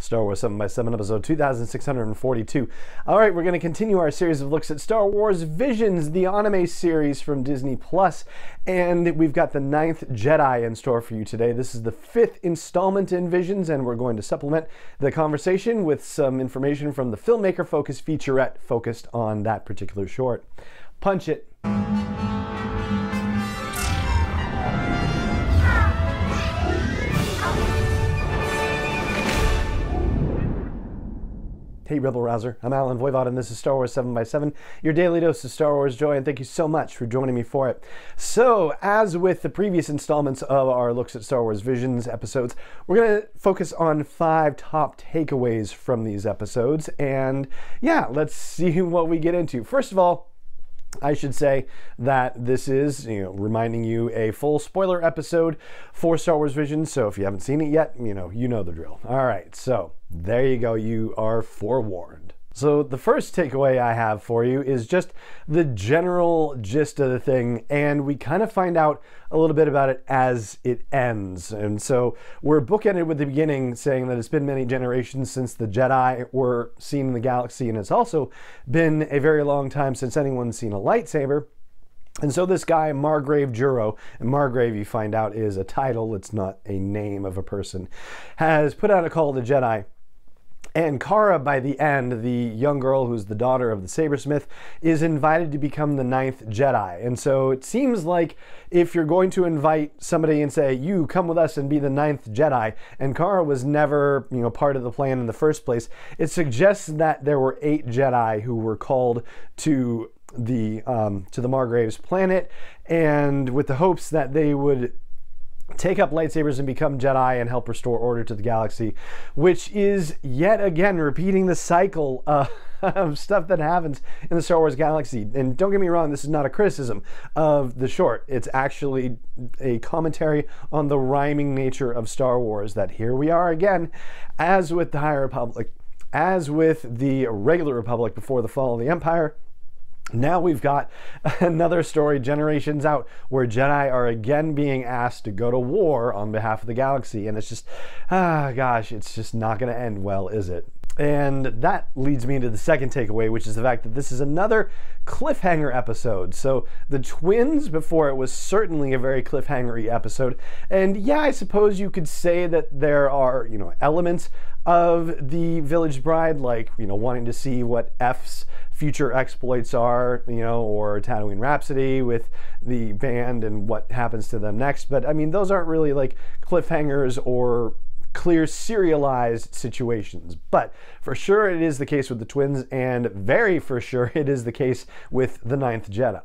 Star Wars 7x7, episode 2642. All right, we're going to continue our series of looks at Star Wars Visions, the anime series from Disney+, and we've got the Ninth Jedi in store for you today. This is the 5th installment in Visions, and we're going to supplement the conversation with some information from the filmmaker-focused featurette focused on that particular short. Punch it. Hey Rebel Rouser, I'm Alan Voivod and this is Star Wars 7x7, your daily dose of Star Wars joy, and thank you so much for joining me for it. So, as with the previous installments of our Looks at Star Wars Visions episodes, we're going to focus on 5 top takeaways from these episodes, and yeah, let's see what we get into. First of all, I should say that this is, reminding you a full spoiler episode for Star Wars Visions, so if you haven't seen it yet, you know the drill. All right, so there you go, you are forewarned. So the first takeaway I have for you is just the general gist of the thing, and we kind of find out a little bit about it as it ends. And so we're bookended with the beginning saying that it's been many generations since the Jedi were seen in the galaxy, and it's also been a very long time since anyone's seen a lightsaber. And so this guy, Margrave Juro, and Margrave, you find out, is a title, it's not a name of a person, has put out a call to Jedi. And Cara, by the end, the young girl who's the daughter of the sabersmith, is invited to become the Ninth Jedi. And so it seems like if you're going to invite somebody and say, you come with us and be the Ninth Jedi, and Cara was never, part of the plan in the first place, it suggests that there were 8 Jedi who were called to the Margrave's planet, and with the hopes that they would take up lightsabers and become Jedi and help restore order to the galaxy, which is yet again repeating the cycle of stuff that happens in the Star Wars galaxy. And don't get me wrong, this is not a criticism of the short. It's actually a commentary on the rhyming nature of Star Wars, that here we are again, as with the High Republic, as with the regular Republic before the fall of the Empire. Now we've got another story generations out where Jedi are again being asked to go to war on behalf of the galaxy, and it's just, gosh, it's just not going to end well, is it? And that leads me into the second takeaway, which is the fact that this is another cliffhanger episode. So the twins, before, it was certainly a very cliffhangery episode. And yeah, I suppose you could say that there are, elements of the Village Bride, like, wanting to see what F's future exploits are, or Tatooine Rhapsody with the band and what happens to them next. But I mean, those aren't really like cliffhangers or clear serialized situations. But for sure it is the case with the twins, and very for sure it is the case with the Ninth Jedi.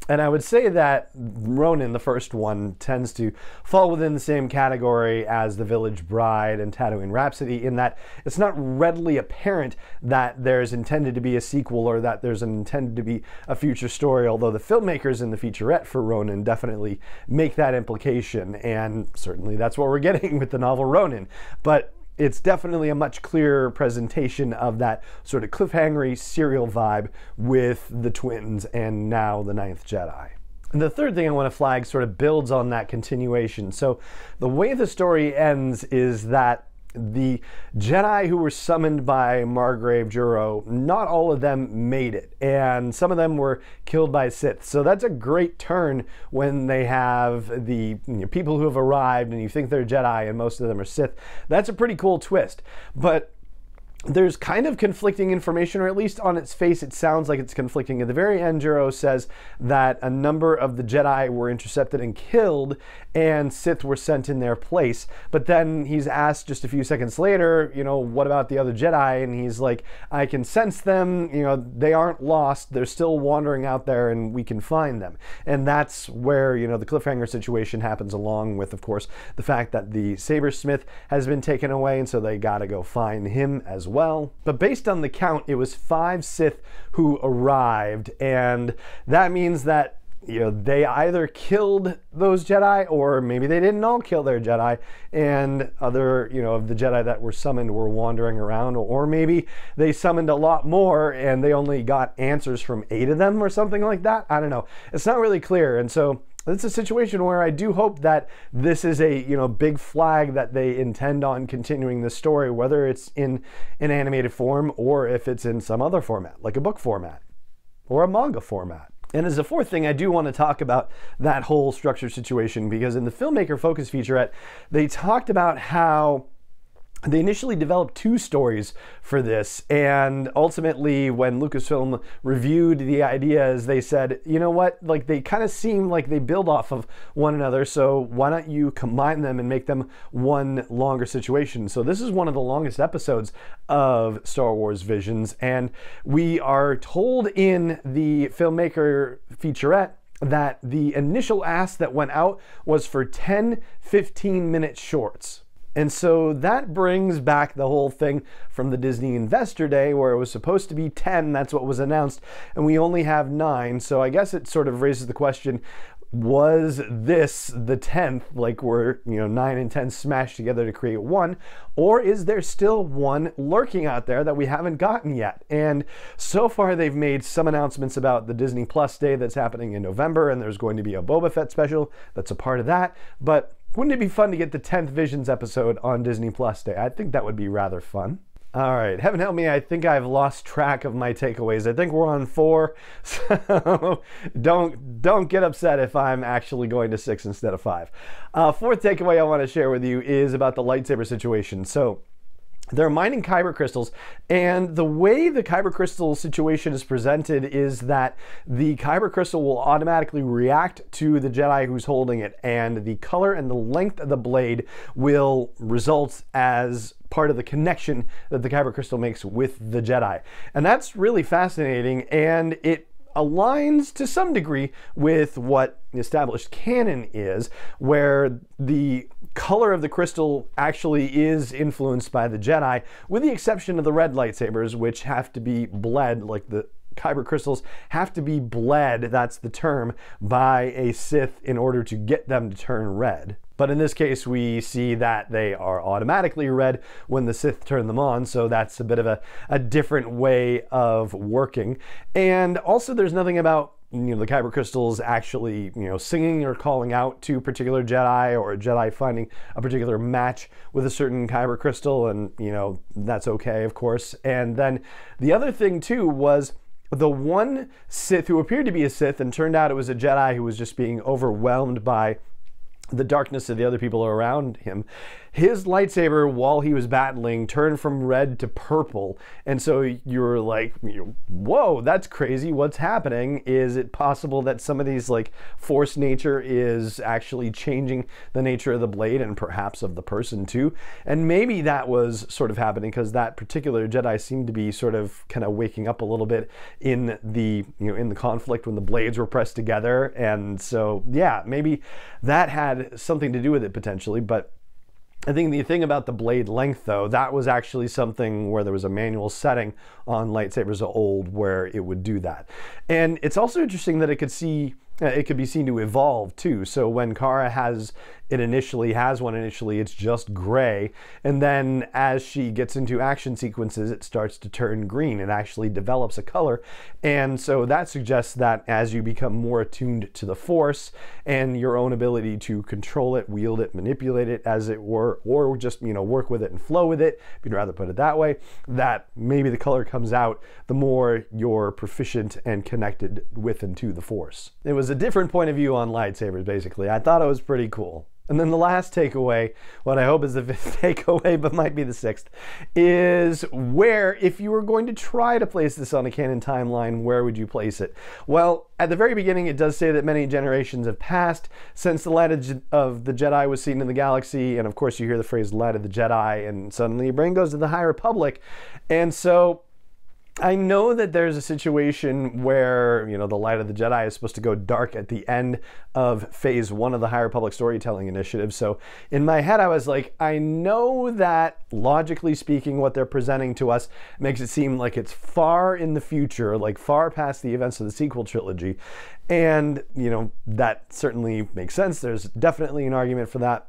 And I would say that Ronin, the first one, tends to fall within the same category as The Village Bride and Tatooine Rhapsody, in that it's not readily apparent that there's intended to be a sequel or that there's intended to be a future story, although the filmmakers in the featurette for Ronin definitely make that implication, and certainly that's what we're getting with the novel Ronin. But it's definitely a much clearer presentation of that sort of cliffhangery serial vibe with the twins and now the Ninth Jedi. And the third thing I want to flag sort of builds on that continuation. So the way the story ends is that the Jedi who were summoned by Margrave Juro, not all of them made it, and some of them were killed by Sith. So that's a great turn when they have the people who have arrived and you think they're Jedi and most of them are Sith. That's a pretty cool twist. But there's kind of conflicting information, or at least on its face it sounds like it's conflicting. At the very end, Juro says that a number of the Jedi were intercepted and killed, and Sith were sent in their place. But then he's asked just a few seconds later, what about the other Jedi? And he's like, I can sense them, they aren't lost, they're still wandering out there and we can find them. And that's where, the cliffhanger situation happens, along with, of course, the fact that the sabersmith has been taken away, and so they gotta go find him as well. But based on the count, it was 5 Sith who arrived, and that means that they either killed those Jedi, or maybe they didn't all kill their Jedi, and other, of the Jedi that were summoned were wandering around, or maybe they summoned a lot more and they only got answers from 8 of them or something like that. I don't know. It's not really clear. And so it's a situation where I do hope that this is a, you know, big flag that they intend on continuing this story, whether it's in an animated form or if it's in some other format, like a book format or a manga format. And as a fourth thing, I do want to talk about that whole structure situation, because in the filmmaker focus featurette, they talked about how they initially developed 2 stories for this, and ultimately when Lucasfilm reviewed the ideas, they said, you know what, like they kind of seem like they build off of one another, so why don't you combine them and make them one longer situation. So this is one of the longest episodes of Star Wars Visions, and we are told in the filmmaker featurette that the initial ask that went out was for 10 15-minute shorts. And so that brings back the whole thing from the Disney Investor Day, where it was supposed to be 10, that's what was announced, and we only have 9. So I guess it sort of raises the question, was this the 10th, like were, you know, 9 and 10 smashed together to create 1, or is there still one lurking out there that we haven't gotten yet? And so far they've made some announcements about the Disney Plus Day that's happening in November, and there's going to be a Boba Fett special that's a part of that, but wouldn't it be fun to get the 10th Visions episode on Disney Plus Day? I think that would be rather fun. All right, heaven help me, I think I've lost track of my takeaways. I think we're on 4, so don't get upset if I'm actually going to 6 instead of 5. Fourth takeaway I want to share with you is about the lightsaber situation. So they're mining kyber crystals, and the way the kyber crystal situation is presented is that the kyber crystal will automatically react to the Jedi who's holding it, and the color and the length of the blade will result as part of the connection that the kyber crystal makes with the Jedi. And that's really fascinating, and it aligns to some degree with what established canon is, where the color of the crystal actually is influenced by the Jedi, with the exception of the red lightsabers, which have to be bled, like the kyber crystals have to be bled, that's the term, by a Sith in order to get them to turn red. But in this case, we see that they are automatically red when the Sith turn them on, so that's a bit of a different way of working. And also there's nothing about, you know, the kyber crystals actually, you know, singing or calling out to a particular Jedi, or a Jedi finding a particular match with a certain kyber crystal, and, you know, that's okay, of course. And then the other thing too was the one Sith who appeared to be a Sith and turned out it was a Jedi who was just being overwhelmed by the darkness of the other people around him. His lightsaber, while he was battling, turned from red to purple. And so you're like, whoa, that's crazy. What's happening? Is it possible that some of these, like, force nature is actually changing the nature of the blade and perhaps of the person too? And maybe that was sort of happening because that particular Jedi seemed to be sort of kind of waking up a little bit in the, you know, in the conflict when the blades were pressed together. And so, yeah, maybe that had something to do with it potentially. But I think the thing about the blade length, though, that was actually something where there was a manual setting on lightsabers of old where it would do that. And it's also interesting that it could be seen to evolve too. So when Kara has one initially, it's just gray, and then as she gets into action sequences, it starts to turn green. It actually develops a color, and so that suggests that as you become more attuned to the Force and your own ability to control it, wield it, manipulate it, as it were, or just, you know, work with it and flow with it, if you'd rather put it that way, that maybe the color comes out the more you're proficient and connected with and to the Force. It was a different point of view on lightsabers, basically. I thought it was pretty cool. And then the last takeaway, what I hope is the 5th takeaway, but might be the 6th, is where, if you were going to try to place this on a canon timeline, where would you place it? Well, at the very beginning, it does say that many generations have passed since the light of the Jedi was seen in the galaxy. And of course, you hear the phrase light of the Jedi, and suddenly your brain goes to the High Republic. And so I know that there's a situation where, you know, the light of the Jedi is supposed to go dark at the end of phase 1 of the High Republic storytelling initiative. So in my head, I was like, I know that logically speaking, what they're presenting to us makes it seem like it's far in the future, like far past the events of the sequel trilogy. And, you know, that certainly makes sense. There's definitely an argument for that.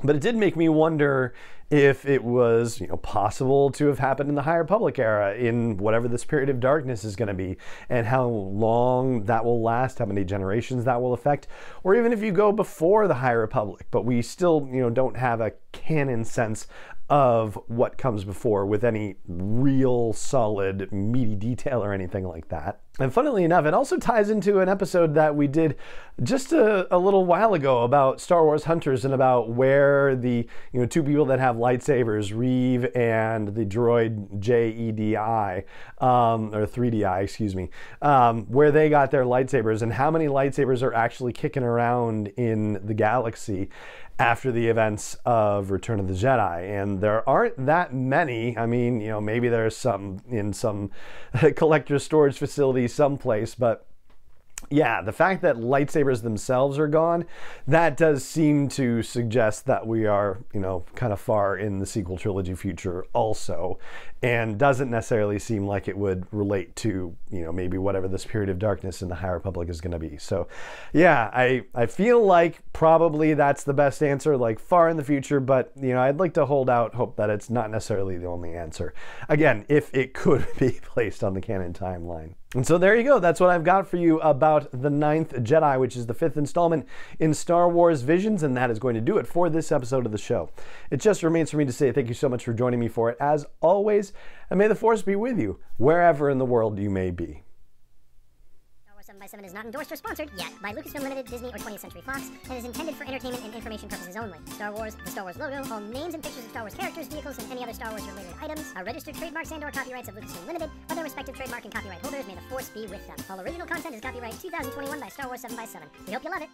But it did make me wonder if it was, possible to have happened in the High Republic era, in whatever this period of darkness is going to be, and how long that will last, how many generations that will affect, or even if you go before the High Republic, but we still, don't have a canon sense of what comes before with any real solid meaty detail or anything like that. And funnily enough, it also ties into an episode that we did just a little while ago about Star Wars Hunters, and about where the two people that have lightsabers, Reeve and the droid JEDI, or 3DI, excuse me, where they got their lightsabers, and how many lightsabers are actually kicking around in the galaxy after the events of Return of the Jedi. And there aren't that many. I mean, maybe there's some in some collector storage facility someplace, but yeah, the fact that lightsabers themselves are gone, that does seem to suggest that we are, kind of far in the sequel trilogy future also, and doesn't necessarily seem like it would relate to, maybe whatever this period of darkness in the High Republic is going to be. So yeah, I feel like probably that's the best answer, like far in the future, but I'd like to hold out hope that it's not necessarily the only answer. Again, if it could be placed on the canon timeline. And so there you go. That's what I've got for you about The Ninth Jedi, which is the 5th installment in Star Wars Visions, and that is going to do it for this episode of the show. It just remains for me to say thank you so much for joining me for it, as always, and may the Force be with you, wherever in the world you may be. 7x7 is not endorsed or sponsored yet by Lucasfilm Limited, Disney, or 20th Century Fox, and is intended for entertainment and information purposes only. Star Wars, the Star Wars logo, all names and pictures of Star Wars characters, vehicles, and any other Star Wars related items are registered trademarks and/or copyrights of Lucasfilm Limited, or their respective trademark and copyright holders. May the Force be with them. All original content is copyright 2021 by Star Wars 7x7. We hope you love it.